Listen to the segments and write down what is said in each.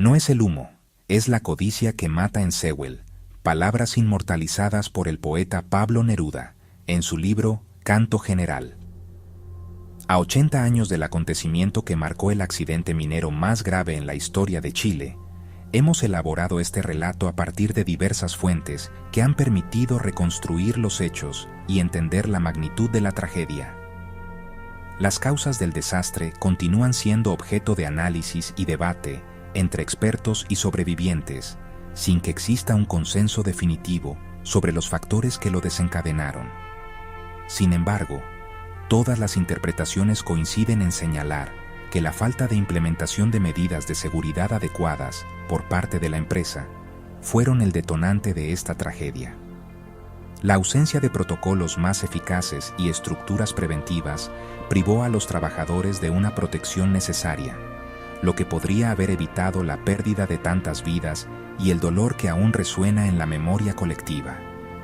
No es el humo, es la codicia que mata en Sewell, palabras inmortalizadas por el poeta Pablo Neruda, en su libro Canto General. A 80 años del acontecimiento que marcó el accidente minero más grave en la historia de Chile, hemos elaborado este relato a partir de diversas fuentes que han permitido reconstruir los hechos y entender la magnitud de la tragedia. Las causas del desastre continúan siendo objeto de análisis y debate entre expertos y sobrevivientes, sin que exista un consenso definitivo sobre los factores que lo desencadenaron. Sin embargo, todas las interpretaciones coinciden en señalar que la falta de implementación de medidas de seguridad adecuadas por parte de la empresa fueron el detonante de esta tragedia. La ausencia de protocolos más eficaces y estructuras preventivas privó a los trabajadores de una protección necesaria, lo que podría haber evitado la pérdida de tantas vidas y el dolor que aún resuena en la memoria colectiva.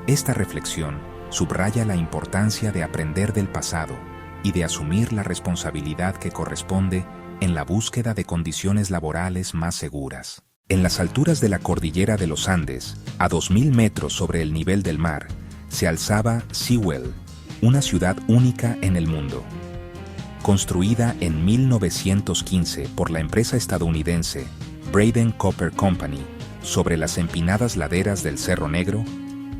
Esta reflexión subraya la importancia de aprender del pasado y de asumir la responsabilidad que corresponde en la búsqueda de condiciones laborales más seguras. En las alturas de la cordillera de los Andes, a 2.000 metros sobre el nivel del mar, se alzaba Sewell, una ciudad única en el mundo. Construida en 1915 por la empresa estadounidense Braden Copper Company, sobre las empinadas laderas del Cerro Negro,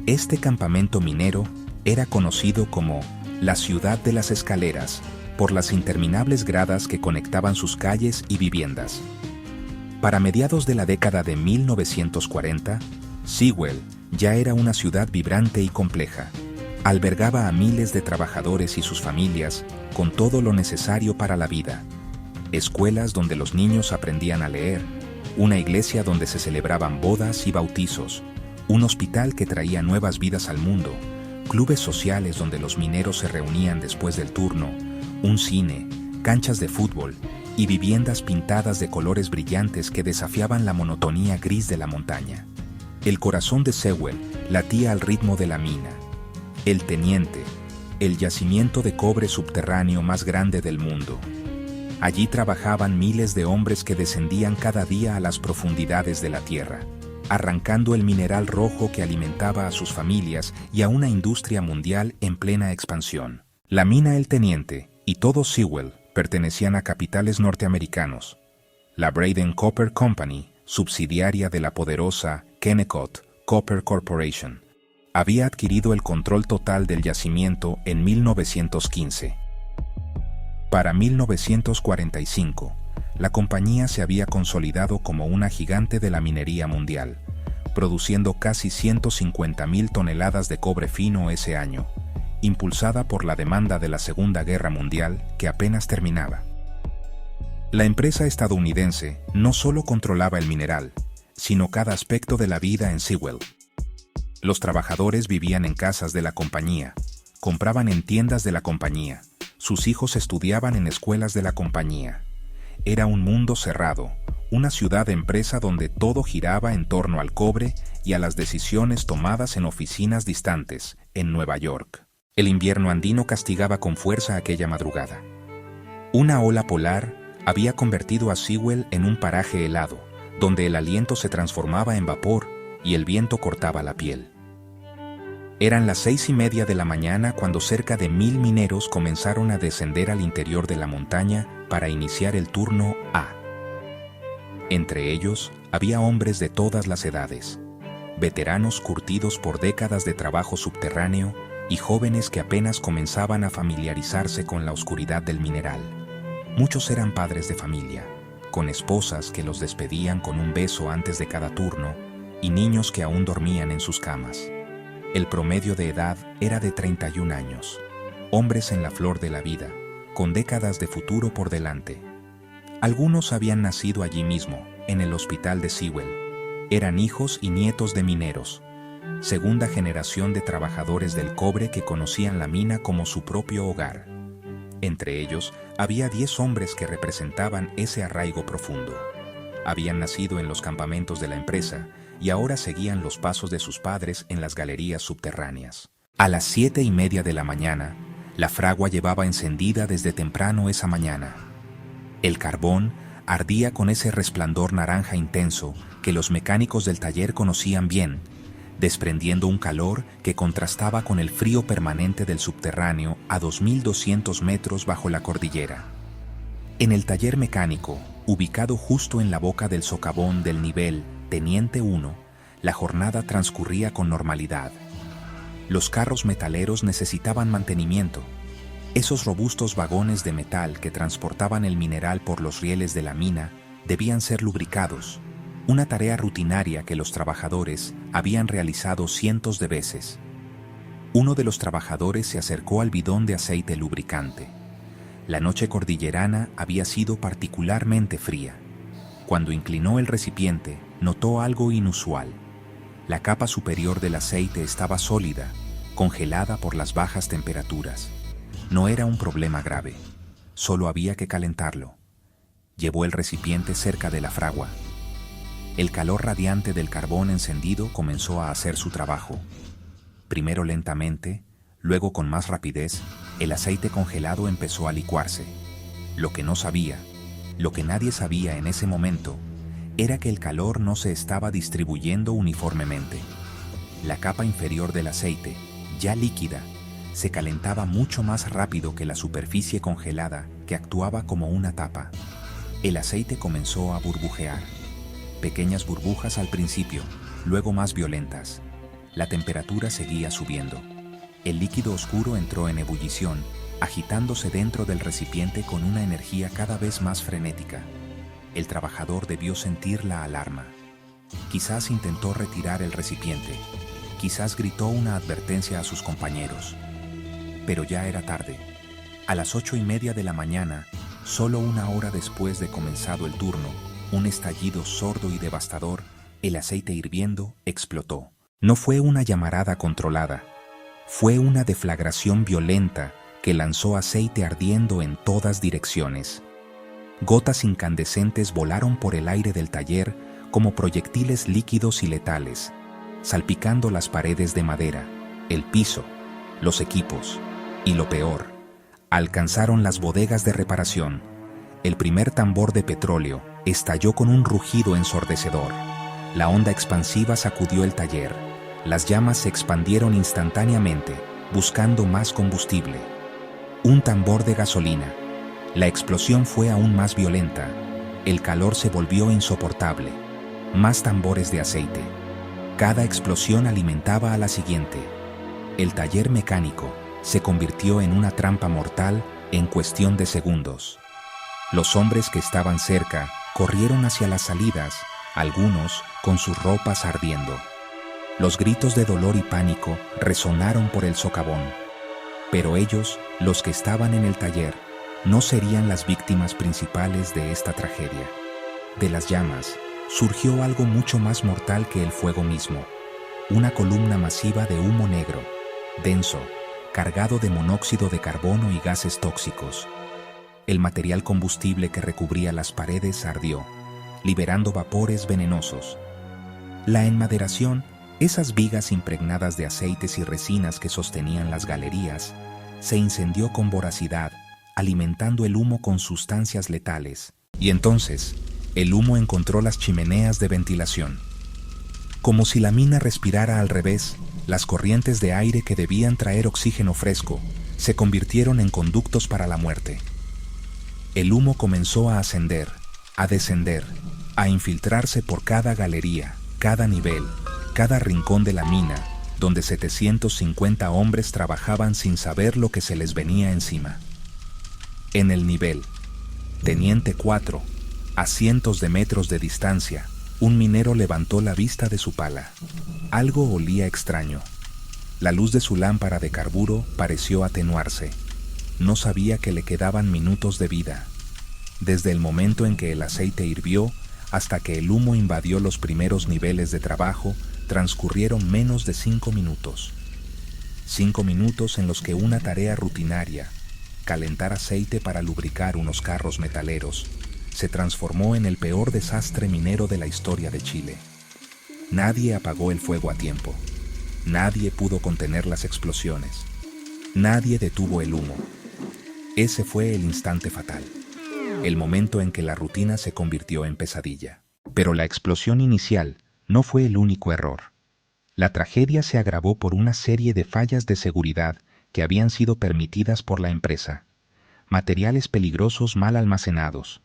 este campamento minero era conocido como la Ciudad de las Escaleras por las interminables gradas que conectaban sus calles y viviendas. Para mediados de la década de 1940, Sewell ya era una ciudad vibrante y compleja. Albergaba a miles de trabajadores y sus familias con todo lo necesario para la vida. Escuelas donde los niños aprendían a leer, una iglesia donde se celebraban bodas y bautizos, un hospital que traía nuevas vidas al mundo, clubes sociales donde los mineros se reunían después del turno, un cine, canchas de fútbol y viviendas pintadas de colores brillantes que desafiaban la monotonía gris de la montaña. El corazón de Sewell latía al ritmo de la mina. El Teniente, el yacimiento de cobre subterráneo más grande del mundo. Allí trabajaban miles de hombres que descendían cada día a las profundidades de la tierra, arrancando el mineral rojo que alimentaba a sus familias y a una industria mundial en plena expansión. La mina El Teniente y todo Sewell pertenecían a capitales norteamericanos. La Braden Copper Company, subsidiaria de la poderosa Kennecott Copper Corporation, había adquirido el control total del yacimiento en 1915. Para 1945, la compañía se había consolidado como una gigante de la minería mundial, produciendo casi 150.000 toneladas de cobre fino ese año, impulsada por la demanda de la Segunda Guerra Mundial que apenas terminaba. La empresa estadounidense no solo controlaba el mineral, sino cada aspecto de la vida en Sewell. Los trabajadores vivían en casas de la compañía, compraban en tiendas de la compañía, sus hijos estudiaban en escuelas de la compañía. Era un mundo cerrado, una ciudad-empresa donde todo giraba en torno al cobre y a las decisiones tomadas en oficinas distantes, en Nueva York. El invierno andino castigaba con fuerza aquella madrugada. Una ola polar había convertido a Sewell en un paraje helado, donde el aliento se transformaba en vapor y el viento cortaba la piel. Eran las 6:30 de la mañana cuando cerca de 1.000 mineros comenzaron a descender al interior de la montaña para iniciar el turno A. Entre ellos había hombres de todas las edades, veteranos curtidos por décadas de trabajo subterráneo y jóvenes que apenas comenzaban a familiarizarse con la oscuridad del mineral. Muchos eran padres de familia, con esposas que los despedían con un beso antes de cada turno y niños que aún dormían en sus camas. El promedio de edad era de 31 años, hombres en la flor de la vida, con décadas de futuro por delante. Algunos habían nacido allí mismo, en el hospital de Sewell. Eran hijos y nietos de mineros, segunda generación de trabajadores del cobre que conocían la mina como su propio hogar. Entre ellos, había 10 hombres que representaban ese arraigo profundo. Habían nacido en los campamentos de la empresa y ahora seguían los pasos de sus padres en las galerías subterráneas. A las 7:30 de la mañana, la fragua llevaba encendida desde temprano esa mañana. El carbón ardía con ese resplandor naranja intenso que los mecánicos del taller conocían bien, desprendiendo un calor que contrastaba con el frío permanente del subterráneo a 2.200 metros bajo la cordillera. En el taller mecánico, ubicado justo en la boca del socavón del nivel Teniente 1, la jornada transcurría con normalidad. Los carros metaleros necesitaban mantenimiento. Esos robustos vagones de metal que transportaban el mineral por los rieles de la mina debían ser lubricados, una tarea rutinaria que los trabajadores habían realizado cientos de veces. Uno de los trabajadores se acercó al bidón de aceite lubricante. La noche cordillerana había sido particularmente fría. Cuando inclinó el recipiente, notó algo inusual. La capa superior del aceite estaba sólida, congelada por las bajas temperaturas. No era un problema grave, solo había que calentarlo. Llevó el recipiente cerca de la fragua. El calor radiante del carbón encendido comenzó a hacer su trabajo. Primero lentamente, luego con más rapidez, el aceite congelado empezó a licuarse. Lo que no sabía, lo que nadie sabía en ese momento, era que el calor no se estaba distribuyendo uniformemente. La capa inferior del aceite, ya líquida, se calentaba mucho más rápido que la superficie congelada que actuaba como una tapa. El aceite comenzó a burbujear. Pequeñas burbujas al principio, luego más violentas. La temperatura seguía subiendo. El líquido oscuro entró en ebullición, agitándose dentro del recipiente con una energía cada vez más frenética. El trabajador debió sentir la alarma. Quizás intentó retirar el recipiente. Quizás gritó una advertencia a sus compañeros. Pero ya era tarde. A las 8:30 de la mañana, solo una hora después de comenzado el turno, un estallido sordo y devastador, el aceite hirviendo explotó. No fue una llamarada controlada. Fue una deflagración violenta que lanzó aceite ardiendo en todas direcciones. Gotas incandescentes volaron por el aire del taller como proyectiles líquidos y letales, salpicando las paredes de madera, el piso, los equipos y, lo peor, alcanzaron las bodegas de reparación. El primer tambor de petróleo estalló con un rugido ensordecedor. La onda expansiva sacudió el taller. Las llamas se expandieron instantáneamente, buscando más combustible. Un tambor de gasolina. La explosión fue aún más violenta. El calor se volvió insoportable. Más tambores de aceite. Cada explosión alimentaba a la siguiente. El taller mecánico se convirtió en una trampa mortal en cuestión de segundos. Los hombres que estaban cerca corrieron hacia las salidas, algunos con sus ropas ardiendo. Los gritos de dolor y pánico resonaron por el socavón. Pero ellos, los que estaban en el taller, no serían las víctimas principales de esta tragedia. De las llamas surgió algo mucho más mortal que el fuego mismo. Una columna masiva de humo negro, denso, cargado de monóxido de carbono y gases tóxicos. El material combustible que recubría las paredes ardió, liberando vapores venenosos. La enmaderación, esas vigas impregnadas de aceites y resinas que sostenían las galerías, se incendió con voracidad, alimentando el humo con sustancias letales. Y entonces, el humo encontró las chimeneas de ventilación. Como si la mina respirara al revés, las corrientes de aire que debían traer oxígeno fresco se convirtieron en conductos para la muerte. El humo comenzó a ascender, a descender, a infiltrarse por cada galería, cada nivel, cada rincón de la mina, donde 750 hombres trabajaban sin saber lo que se les venía encima. En el nivel Teniente 4, a cientos de metros de distancia, un minero levantó la vista de su pala. Algo olía extraño. La luz de su lámpara de carburo pareció atenuarse. No sabía que le quedaban minutos de vida. Desde el momento en que el aceite hirvió hasta que el humo invadió los primeros niveles de trabajo, transcurrieron menos de 5 minutos. 5 minutos en los que una tarea rutinaria, calentar aceite para lubricar unos carros metaleros, se transformó en el peor desastre minero de la historia de Chile. Nadie apagó el fuego a tiempo. Nadie pudo contener las explosiones. Nadie detuvo el humo. Ese fue el instante fatal. el momento en que la rutina se convirtió en pesadilla. Pero la explosión inicial no fue el único error. La tragedia se agravó por una serie de fallas de seguridad que habían sido permitidas por la empresa. Materiales peligrosos mal almacenados.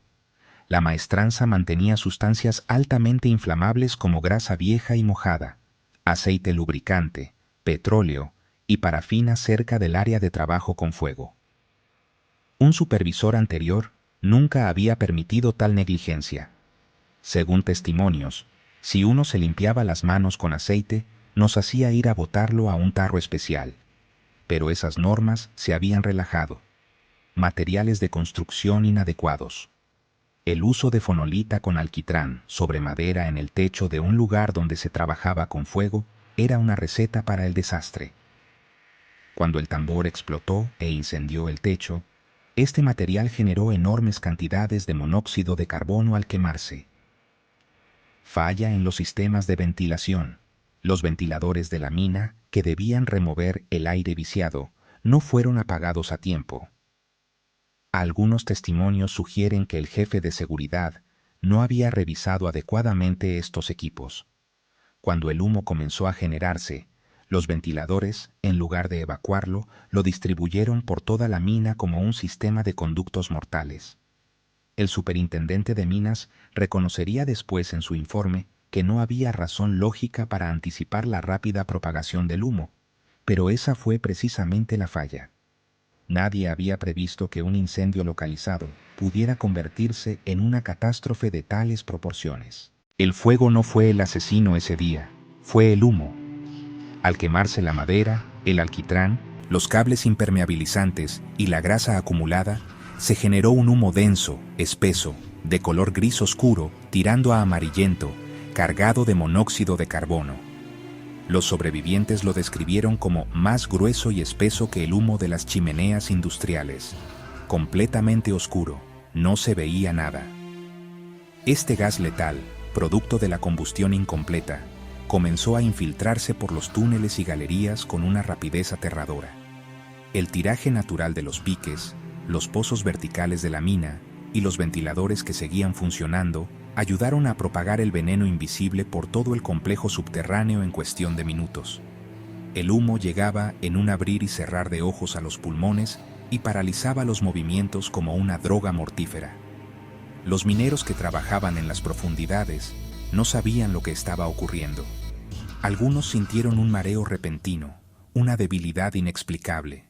La maestranza mantenía sustancias altamente inflamables como grasa vieja y mojada, aceite lubricante, petróleo y parafina cerca del área de trabajo con fuego. Un supervisor anterior nunca había permitido tal negligencia. Según testimonios, si uno se limpiaba las manos con aceite, nos hacía ir a botarlo a un tarro especial. Pero esas normas se habían relajado. Materiales de construcción inadecuados. El uso de fonolita con alquitrán sobre madera en el techo de un lugar donde se trabajaba con fuego era una receta para el desastre. Cuando el tambor explotó e incendió el techo, este material generó enormes cantidades de monóxido de carbono al quemarse. Falla en los sistemas de ventilación. Los ventiladores de la mina, que debían remover el aire viciado, no fueron apagados a tiempo. Algunos testimonios sugieren que el jefe de seguridad no había revisado adecuadamente estos equipos. Cuando el humo comenzó a generarse, los ventiladores, en lugar de evacuarlo, lo distribuyeron por toda la mina como un sistema de conductos mortales. El superintendente de minas reconocería después en su informe que no había razón lógica para anticipar la rápida propagación del humo, pero esa fue precisamente la falla. Nadie había previsto que un incendio localizado pudiera convertirse en una catástrofe de tales proporciones. El fuego no fue el asesino ese día, fue el humo. Al quemarse la madera, el alquitrán, los cables impermeabilizantes y la grasa acumulada, se generó un humo denso, espeso, de color gris oscuro, tirando a amarillento, cargado de monóxido de carbono. Los sobrevivientes lo describieron como más grueso y espeso que el humo de las chimeneas industriales. Completamente oscuro, no se veía nada. Este gas letal, producto de la combustión incompleta, comenzó a infiltrarse por los túneles y galerías con una rapidez aterradora. El tiraje natural de los piques, los pozos verticales de la mina y los ventiladores que seguían funcionando ayudaron a propagar el veneno invisible por todo el complejo subterráneo en cuestión de minutos. El humo llegaba en un abrir y cerrar de ojos a los pulmones y paralizaba los movimientos como una droga mortífera. Los mineros que trabajaban en las profundidades no sabían lo que estaba ocurriendo. Algunos sintieron un mareo repentino, una debilidad inexplicable.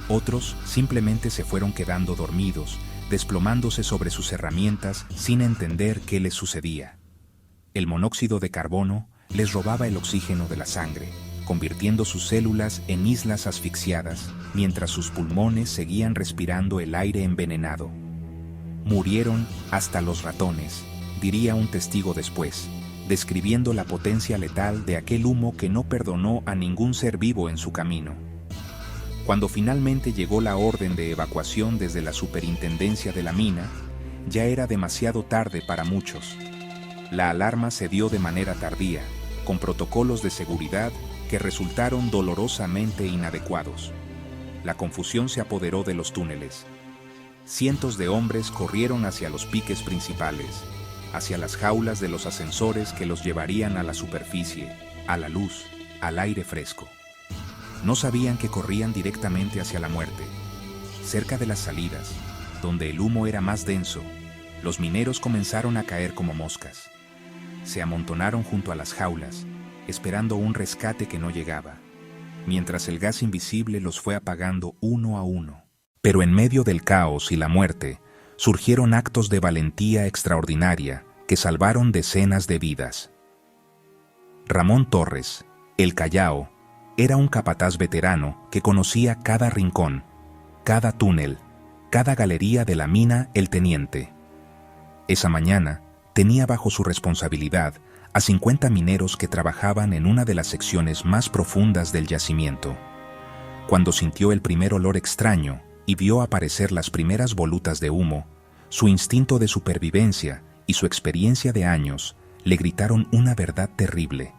Otros simplemente se fueron quedando dormidos, desplomándose sobre sus herramientas sin entender qué les sucedía. El monóxido de carbono les robaba el oxígeno de la sangre, convirtiendo sus células en islas asfixiadas, mientras sus pulmones seguían respirando el aire envenenado. Murieron hasta los ratones, diría un testigo después, describiendo la potencia letal de aquel humo que no perdonó a ningún ser vivo en su camino. Cuando finalmente llegó la orden de evacuación desde la superintendencia de la mina, ya era demasiado tarde para muchos. La alarma se dio de manera tardía, con protocolos de seguridad que resultaron dolorosamente inadecuados. La confusión se apoderó de los túneles. Cientos de hombres corrieron hacia los piques principales, hacia las jaulas de los ascensores que los llevarían a la superficie, a la luz, al aire fresco. No sabían que corrían directamente hacia la muerte. Cerca de las salidas, donde el humo era más denso, los mineros comenzaron a caer como moscas. Se amontonaron junto a las jaulas, esperando un rescate que no llegaba, mientras el gas invisible los fue apagando uno a uno. Pero en medio del caos y la muerte, surgieron actos de valentía extraordinaria que salvaron decenas de vidas. Ramón Torres, el Callao, era un capataz veterano que conocía cada rincón, cada túnel, cada galería de la mina El Teniente. Esa mañana tenía bajo su responsabilidad a 50 mineros que trabajaban en una de las secciones más profundas del yacimiento. Cuando sintió el primer olor extraño y vio aparecer las primeras volutas de humo, su instinto de supervivencia y su experiencia de años le gritaron una verdad terrible.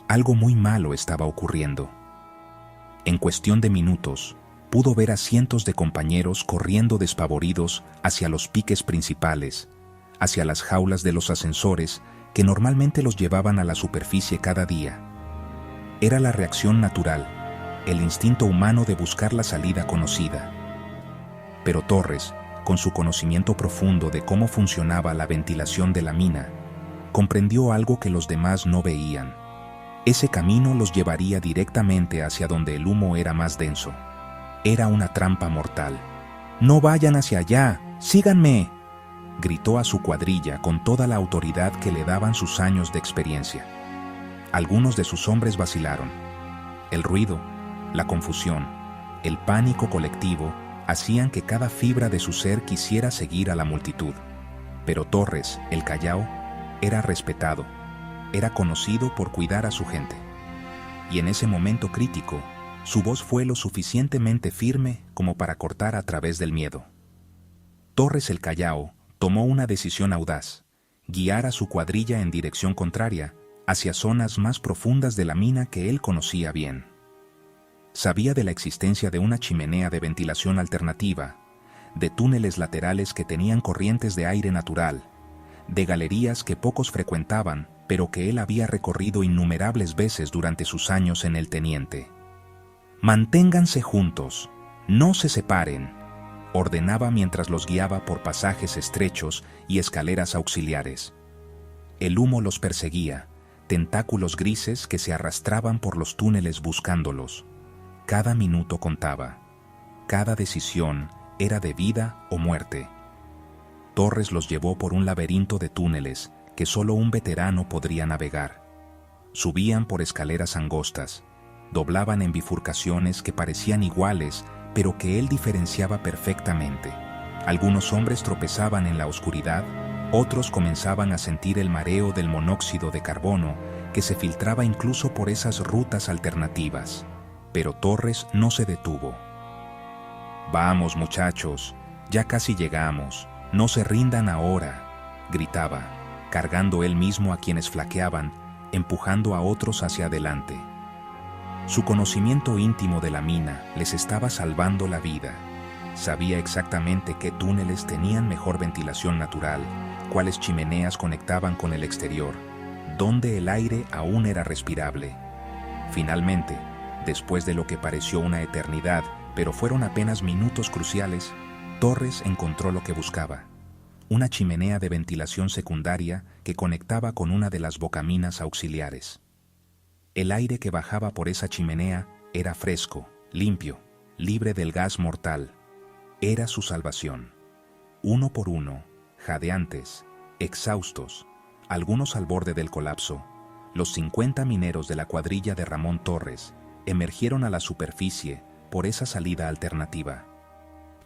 Algo muy malo estaba ocurriendo. En cuestión de minutos, pudo ver a cientos de compañeros corriendo despavoridos hacia los piques principales, hacia las jaulas de los ascensores que normalmente los llevaban a la superficie cada día. Era la reacción natural, el instinto humano de buscar la salida conocida. Pero Torres, con su conocimiento profundo de cómo funcionaba la ventilación de la mina, comprendió algo que los demás no veían. Ese camino los llevaría directamente hacia donde el humo era más denso. Era una trampa mortal. «¡No vayan hacia allá! ¡Síganme!», gritó a su cuadrilla con toda la autoridad que le daban sus años de experiencia. Algunos de sus hombres vacilaron. El ruido, la confusión, el pánico colectivo hacían que cada fibra de su ser quisiera seguir a la multitud. Pero Torres, el Callao, era respetado, era conocido por cuidar a su gente. Y en ese momento crítico, su voz fue lo suficientemente firme como para cortar a través del miedo. Torres el Callao tomó una decisión audaz: guiar a su cuadrilla en dirección contraria, hacia zonas más profundas de la mina que él conocía bien. Sabía de la existencia de una chimenea de ventilación alternativa, de túneles laterales que tenían corrientes de aire natural, de galerías que pocos frecuentaban, pero que él había recorrido innumerables veces durante sus años en el Teniente. «Manténganse juntos, no se separen», ordenaba mientras los guiaba por pasajes estrechos y escaleras auxiliares. El humo los perseguía, tentáculos grises que se arrastraban por los túneles buscándolos. Cada minuto contaba. Cada decisión era de vida o muerte. Torres los llevó por un laberinto de túneles que solo un veterano podría navegar. Subían por escaleras angostas, doblaban en bifurcaciones que parecían iguales, pero que él diferenciaba perfectamente. Algunos hombres tropezaban en la oscuridad, otros comenzaban a sentir el mareo del monóxido de carbono que se filtraba incluso por esas rutas alternativas. Pero Torres no se detuvo. «Vamos, muchachos, ya casi llegamos, no se rindan ahora», gritaba, cargando él mismo a quienes flaqueaban, empujando a otros hacia adelante. Su conocimiento íntimo de la mina les estaba salvando la vida. Sabía exactamente qué túneles tenían mejor ventilación natural, cuáles chimeneas conectaban con el exterior, dónde el aire aún era respirable. Finalmente, después de lo que pareció una eternidad, pero fueron apenas minutos cruciales, Torres encontró lo que buscaba: una chimenea de ventilación secundaria que conectaba con una de las bocaminas auxiliares. El aire que bajaba por esa chimenea era fresco, limpio, libre del gas mortal. Era su salvación. Uno por uno, jadeantes, exhaustos, algunos al borde del colapso, los 50 mineros de la cuadrilla de Ramón Torres emergieron a la superficie por esa salida alternativa.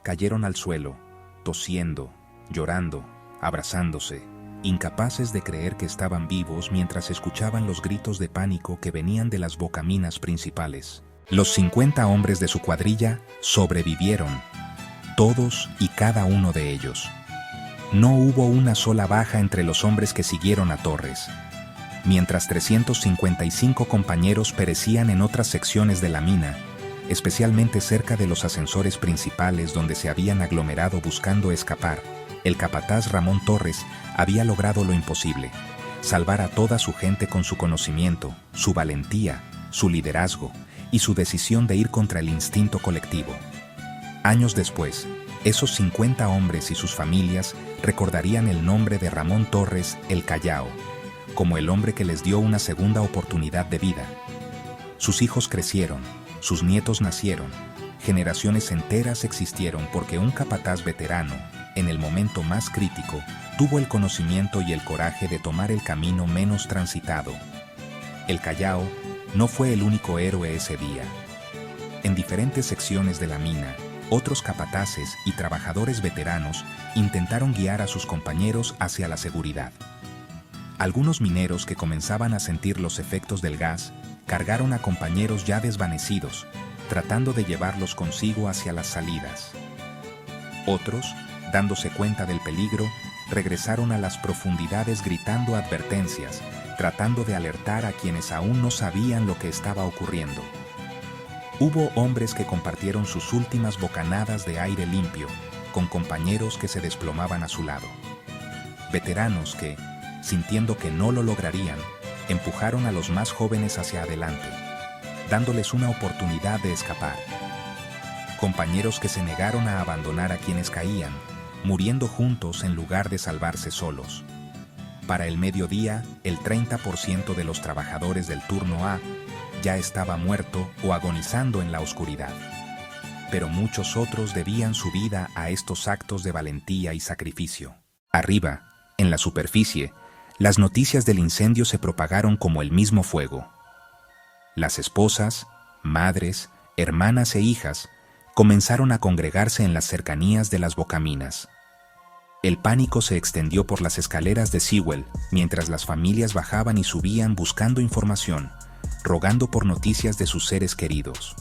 Cayeron al suelo, tosiendo, llorando, abrazándose, incapaces de creer que estaban vivos mientras escuchaban los gritos de pánico que venían de las bocaminas principales. Los 50 hombres de su cuadrilla sobrevivieron, todos y cada uno de ellos. No hubo una sola baja entre los hombres que siguieron a Torres. Mientras 355 compañeros perecían en otras secciones de la mina, especialmente cerca de los ascensores principales donde se habían aglomerado buscando escapar, el capataz Ramón Torres había logrado lo imposible: salvar a toda su gente con su conocimiento, su valentía, su liderazgo y su decisión de ir contra el instinto colectivo. Años después, esos 50 hombres y sus familias recordarían el nombre de Ramón Torres el Callao, como el hombre que les dio una segunda oportunidad de vida. Sus hijos crecieron, sus nietos nacieron, generaciones enteras existieron porque un capataz veterano, en el momento más crítico, tuvo el conocimiento y el coraje de tomar el camino menos transitado. El Callao no fue el único héroe ese día. En diferentes secciones de la mina, otros capataces y trabajadores veteranos intentaron guiar a sus compañeros hacia la seguridad. Algunos mineros que comenzaban a sentir los efectos del gas cargaron a compañeros ya desvanecidos, tratando de llevarlos consigo hacia las salidas. Otros, dándose cuenta del peligro, regresaron a las profundidades gritando advertencias, tratando de alertar a quienes aún no sabían lo que estaba ocurriendo. Hubo hombres que compartieron sus últimas bocanadas de aire limpio con compañeros que se desplomaban a su lado. Veteranos que, sintiendo que no lo lograrían, empujaron a los más jóvenes hacia adelante, dándoles una oportunidad de escapar. Compañeros que se negaron a abandonar a quienes caían, muriendo juntos en lugar de salvarse solos. Para el mediodía, el 30% de los trabajadores del turno A ya estaba muerto o agonizando en la oscuridad. Pero muchos otros debían su vida a estos actos de valentía y sacrificio. Arriba, en la superficie, las noticias del incendio se propagaron como el mismo fuego. Las esposas, madres, hermanas e hijas comenzaron a congregarse en las cercanías de las bocaminas. El pánico se extendió por las escaleras de Sewell mientras las familias bajaban y subían buscando información, rogando por noticias de sus seres queridos.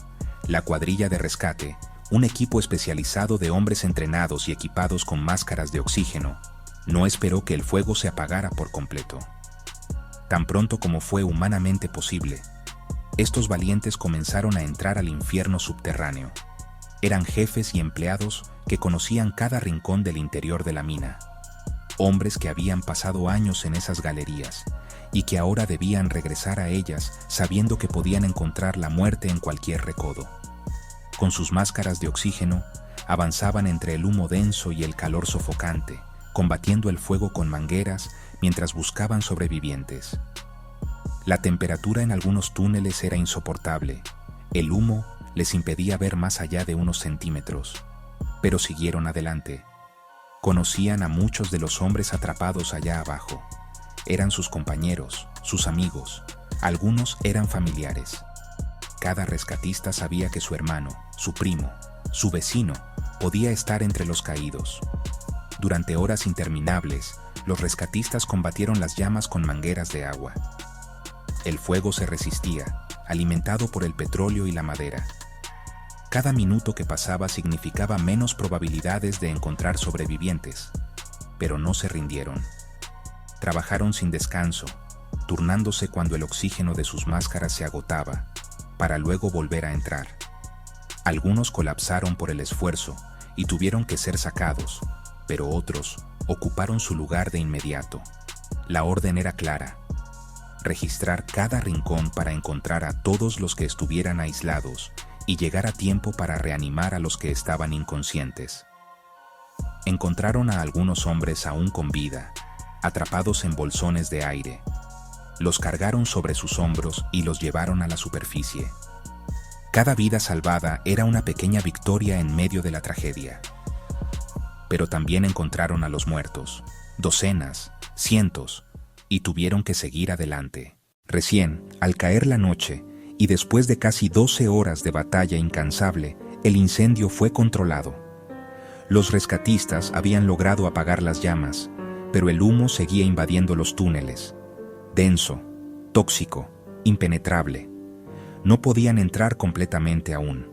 La cuadrilla de rescate, un equipo especializado de hombres entrenados y equipados con máscaras de oxígeno, no esperó que el fuego se apagara por completo. Tan pronto como fue humanamente posible, estos valientes comenzaron a entrar al infierno subterráneo. Eran jefes y empleados que conocían cada rincón del interior de la mina. Hombres que habían pasado años en esas galerías y que ahora debían regresar a ellas sabiendo que podían encontrar la muerte en cualquier recodo. Con sus máscaras de oxígeno, avanzaban entre el humo denso y el calor sofocante, combatiendo el fuego con mangueras mientras buscaban sobrevivientes. La temperatura en algunos túneles era insoportable. El humo les impedía ver más allá de unos centímetros, pero siguieron adelante. Conocían a muchos de los hombres atrapados allá abajo. Eran sus compañeros, sus amigos, algunos eran familiares. Cada rescatista sabía que su hermano, su primo, su vecino, podía estar entre los caídos. Durante horas interminables, los rescatistas combatieron las llamas con mangueras de agua. El fuego se resistía, alimentado por el petróleo y la madera. Cada minuto que pasaba significaba menos probabilidades de encontrar sobrevivientes, pero no se rindieron. Trabajaron sin descanso, turnándose cuando el oxígeno de sus máscaras se agotaba, para luego volver a entrar. Algunos colapsaron por el esfuerzo y tuvieron que ser sacados, pero otros ocuparon su lugar de inmediato. La orden era clara: registrar cada rincón para encontrar a todos los que estuvieran aislados y llegar a tiempo para reanimar a los que estaban inconscientes. Encontraron a algunos hombres aún con vida, atrapados en bolsones de aire. Los cargaron sobre sus hombros y los llevaron a la superficie. Cada vida salvada era una pequeña victoria en medio de la tragedia. Pero también encontraron a los muertos, docenas, cientos, y tuvieron que seguir adelante. Recién, al caer la noche, y después de casi 12 horas de batalla incansable, el incendio fue controlado. Los rescatistas habían logrado apagar las llamas, pero el humo seguía invadiendo los túneles. Denso, tóxico, impenetrable. No podían entrar completamente aún.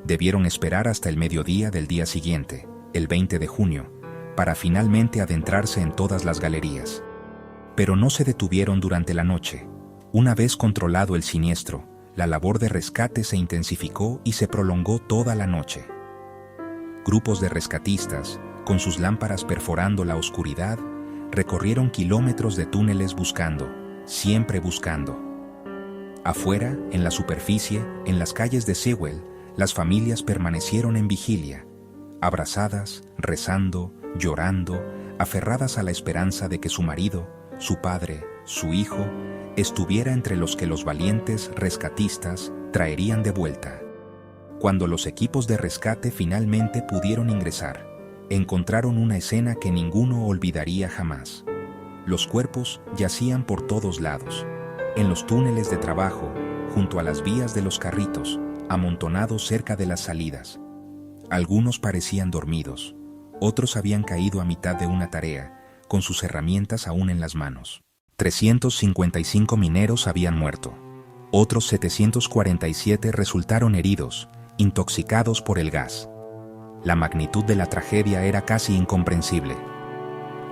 Debieron esperar hasta el mediodía del día siguiente, el 20 de junio, para finalmente adentrarse en todas las galerías. Pero no se detuvieron durante la noche. Una vez controlado el siniestro, la labor de rescate se intensificó y se prolongó toda la noche. Grupos de rescatistas, con sus lámparas perforando la oscuridad, recorrieron kilómetros de túneles buscando, siempre buscando. Afuera, en la superficie, en las calles de Sewell, las familias permanecieron en vigilia, abrazadas, rezando, llorando, aferradas a la esperanza de que su marido, su padre, su hijo, estuviera entre los que los valientes rescatistas traerían de vuelta. Cuando los equipos de rescate finalmente pudieron ingresar, encontraron una escena que ninguno olvidaría jamás. Los cuerpos yacían por todos lados, en los túneles de trabajo, junto a las vías de los carritos, amontonados cerca de las salidas. Algunos parecían dormidos, otros habían caído a mitad de una tarea, con sus herramientas aún en las manos. 355 mineros habían muerto. Otros 747 resultaron heridos, intoxicados por el gas. La magnitud de la tragedia era casi incomprensible.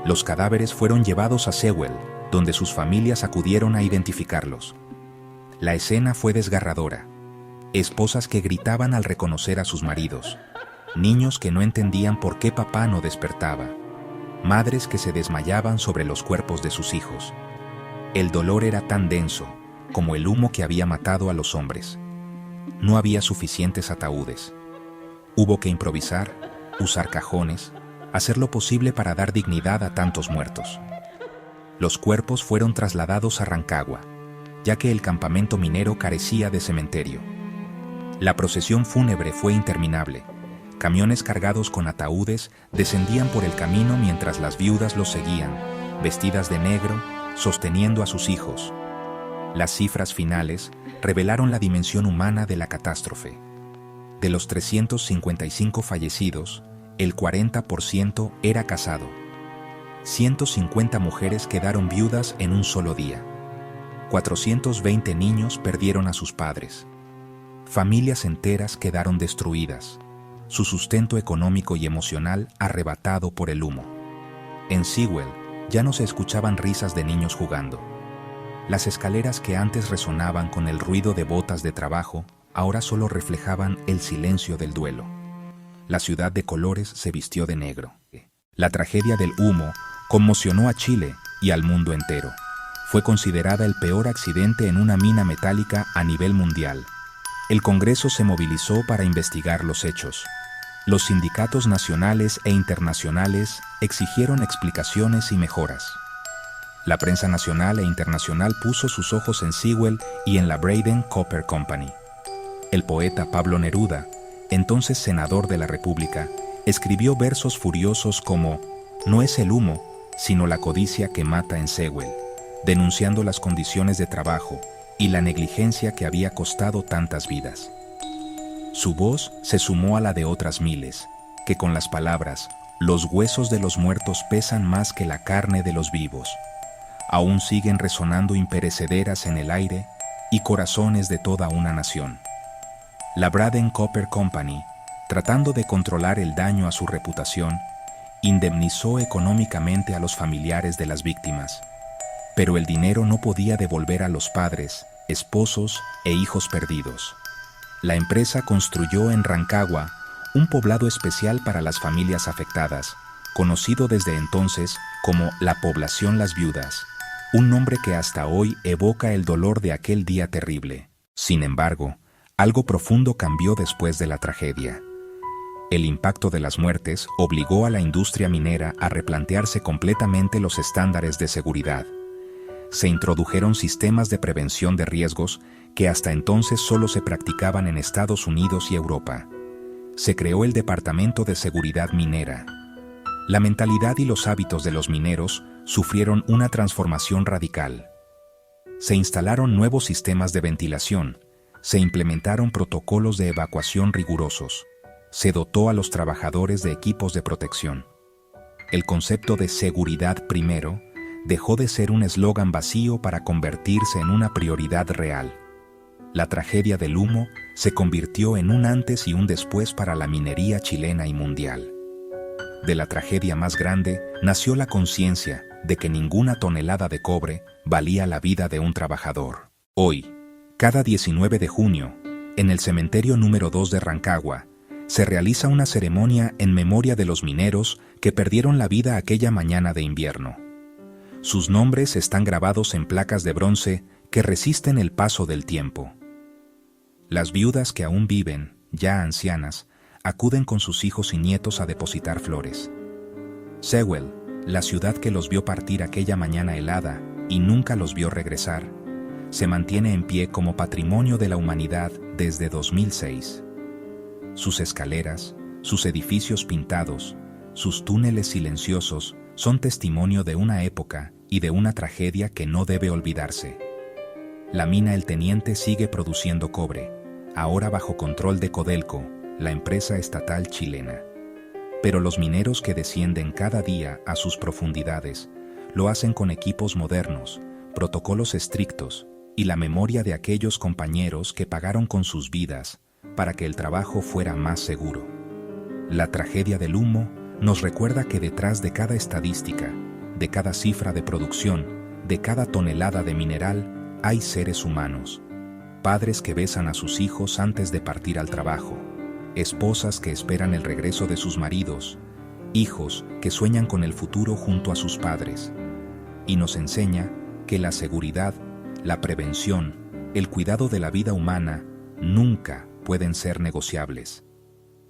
Los cadáveres fueron llevados a Sewell, donde sus familias acudieron a identificarlos. La escena fue desgarradora. esposas que gritaban al reconocer a sus maridos, niños que no entendían por qué papá no despertaba, madres que se desmayaban sobre los cuerpos de sus hijos. El dolor era tan denso como el humo que había matado a los hombres. No había suficientes ataúdes. Hubo que improvisar, usar cajones, hacer lo posible para dar dignidad a tantos muertos. Los cuerpos fueron trasladados a Rancagua, ya que el campamento minero carecía de cementerio. La procesión fúnebre fue interminable. Camiones cargados con ataúdes descendían por el camino mientras las viudas los seguían, vestidas de negro, sosteniendo a sus hijos. Las cifras finales revelaron la dimensión humana de la catástrofe. De los 355 fallecidos, el 40% era casado. 150 mujeres quedaron viudas en un solo día. 420 niños perdieron a sus padres. Familias enteras quedaron destruidas, su sustento económico y emocional arrebatado por el humo. En Sewell ya no se escuchaban risas de niños jugando. Las escaleras que antes resonaban con el ruido de botas de trabajo, ahora solo reflejaban el silencio del duelo. La ciudad de colores se vistió de negro. La tragedia del humo conmocionó a Chile y al mundo entero. Fue considerada el peor accidente en una mina metálica a nivel mundial. El Congreso se movilizó para investigar los hechos. Los sindicatos nacionales e internacionales exigieron explicaciones y mejoras. La prensa nacional e internacional puso sus ojos en Sewell y en la Braden Copper Company. El poeta Pablo Neruda, entonces senador de la República, escribió versos furiosos como «No es el humo, sino la codicia que mata en Sewell», denunciando las condiciones de trabajo y la negligencia que había costado tantas vidas. Su voz se sumó a la de otras miles, que con las palabras «Los huesos de los muertos pesan más que la carne de los vivos», aún siguen resonando imperecederas en el aire y corazones de toda una nación. La Braden Copper Company, tratando de controlar el daño a su reputación, indemnizó económicamente a los familiares de las víctimas, pero el dinero no podía devolver a los padres, esposos e hijos perdidos. La empresa construyó en Rancagua un poblado especial para las familias afectadas, conocido desde entonces como la Población Las Viudas, un nombre que hasta hoy evoca el dolor de aquel día terrible. Sin embargo, algo profundo cambió después de la tragedia. El impacto de las muertes obligó a la industria minera a replantearse completamente los estándares de seguridad. Se introdujeron sistemas de prevención de riesgos que hasta entonces solo se practicaban en Estados Unidos y Europa. Se creó el Departamento de Seguridad Minera. La mentalidad y los hábitos de los mineros sufrieron una transformación radical. Se instalaron nuevos sistemas de ventilación, se implementaron protocolos de evacuación rigurosos, se dotó a los trabajadores de equipos de protección. El concepto de seguridad primero dejó de ser un eslogan vacío para convertirse en una prioridad real. La tragedia del humo se convirtió en un antes y un después para la minería chilena y mundial. De la tragedia más grande nació la conciencia de que ninguna tonelada de cobre valía la vida de un trabajador. Hoy, cada 19 de junio, en el cementerio número 2 de Rancagua, se realiza una ceremonia en memoria de los mineros que perdieron la vida aquella mañana de invierno. Sus nombres están grabados en placas de bronce que resisten el paso del tiempo. Las viudas que aún viven, ya ancianas, acuden con sus hijos y nietos a depositar flores. Sewell, la ciudad que los vio partir aquella mañana helada y nunca los vio regresar, se mantiene en pie como patrimonio de la humanidad desde 2006. Sus escaleras, sus edificios pintados, sus túneles silenciosos son testimonio de una época y de una tragedia que no debe olvidarse. La mina El Teniente sigue produciendo cobre, ahora bajo control de Codelco, la empresa estatal chilena. Pero los mineros que descienden cada día a sus profundidades lo hacen con equipos modernos, protocolos estrictos y la memoria de aquellos compañeros que pagaron con sus vidas para que el trabajo fuera más seguro. La tragedia del humo nos recuerda que detrás de cada estadística, de cada cifra de producción, de cada tonelada de mineral, hay seres humanos. padres que besan a sus hijos antes de partir al trabajo, esposas que esperan el regreso de sus maridos, hijos que sueñan con el futuro junto a sus padres. Y nos enseña que la seguridad, la prevención, el cuidado de la vida humana nunca pueden ser negociables.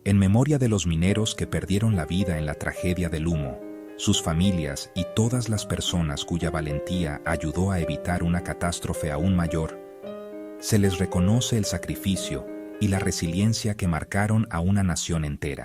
En memoria de los mineros que perdieron la vida en la tragedia del humo, sus familias y todas las personas cuya valentía ayudó a evitar una catástrofe aún mayor, se les reconoce el sacrificio y la resiliencia que marcaron a una nación entera.